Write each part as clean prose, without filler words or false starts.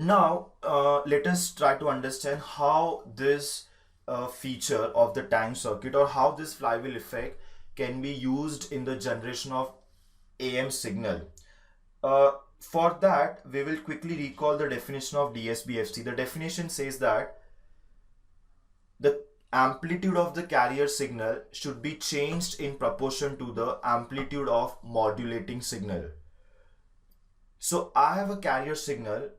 Now, let us try to understand how this feature of the tank circuit or how this flywheel effect can be used in the generation of AM signal. For that, we will quickly recall the definition of DSB-FC. The definition says that the amplitude of the carrier signal should be changed in proportion to the amplitude of modulating signal. So I have a carrier signal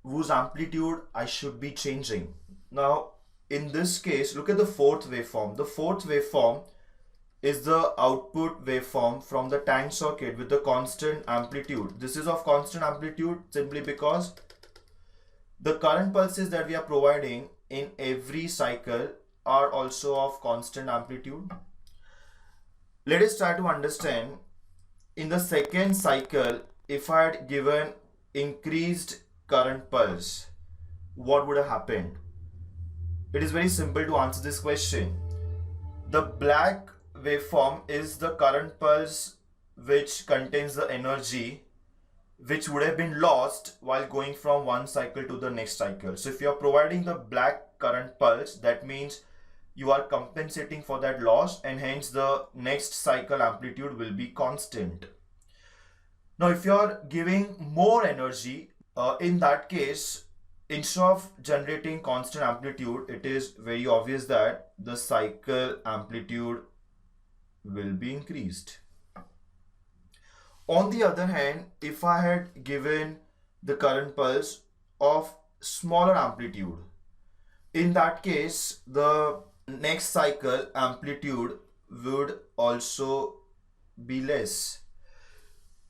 whose amplitude I should be changing. Now, in this case, look at the fourth waveform. The fourth waveform is the output waveform from the tank circuit with the constant amplitude. This is of constant amplitude simply because the current pulses that we are providing in every cycle are also of constant amplitude. Let us try to understand in the second cycle, if I had given increased current pulse, what would have happened? It is very simple to answer this question. The black waveform is the current pulse which contains the energy which would have been lost while going from one cycle to the next cycle. So if you are providing the black current pulse, that means you are compensating for that loss, and hence the next cycle amplitude will be constant. Now if you are giving more energy, in that case, instead of generating constant amplitude, it is very obvious that the cycle amplitude will be increased. On the other hand, if I had given the current pulse of smaller amplitude, in that case, the next cycle amplitude would also be less.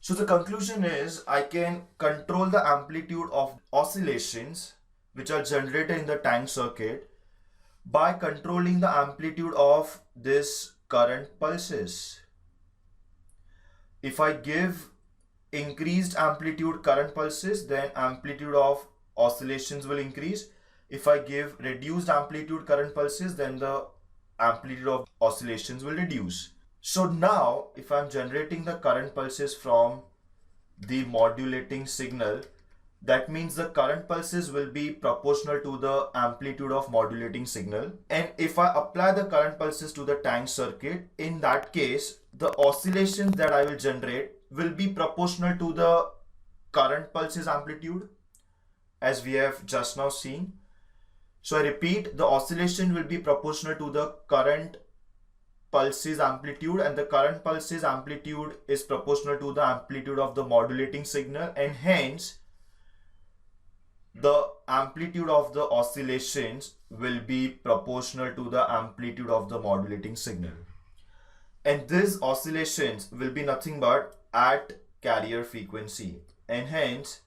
So the conclusion is I can control the amplitude of oscillations which are generated in the tank circuit by controlling the amplitude of this current pulses. If I give increased amplitude current pulses, then amplitude of oscillations will increase. If I give reduced amplitude current pulses, then the amplitude of oscillations will reduce. So now, if I'm generating the current pulses from the modulating signal, that means the current pulses will be proportional to the amplitude of modulating signal. And if I apply the current pulses to the tank circuit, in that case, the oscillations that I will generate will be proportional to the current pulses amplitude, as we have just now seen. So I repeat, the oscillation will be proportional to the current pulses amplitude, and the current pulses amplitude is proportional to the amplitude of the modulating signal, and hence the amplitude of the oscillations will be proportional to the amplitude of the modulating signal. And these oscillations will be nothing but at carrier frequency, and hence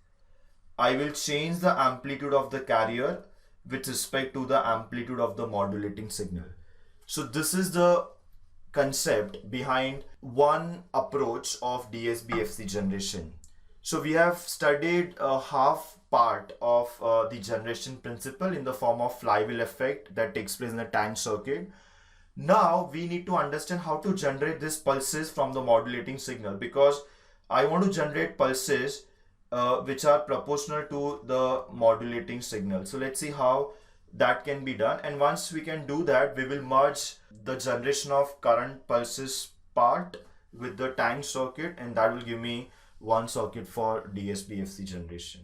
I will change the amplitude of the carrier with respect to the amplitude of the modulating signal. So this is the concept behind one approach of DSB-FC generation. So we have studied a half part of the generation principle in the form of flywheel effect that takes place in the tank circuit. Now we need to understand how to generate these pulses from the modulating signal, because I want to generate pulses which are proportional to the modulating signal. So let's see how that can be done, and once we can do that, we will merge the generation of current pulses part with the tank circuit, and that will give me one circuit for DSB-FC generation.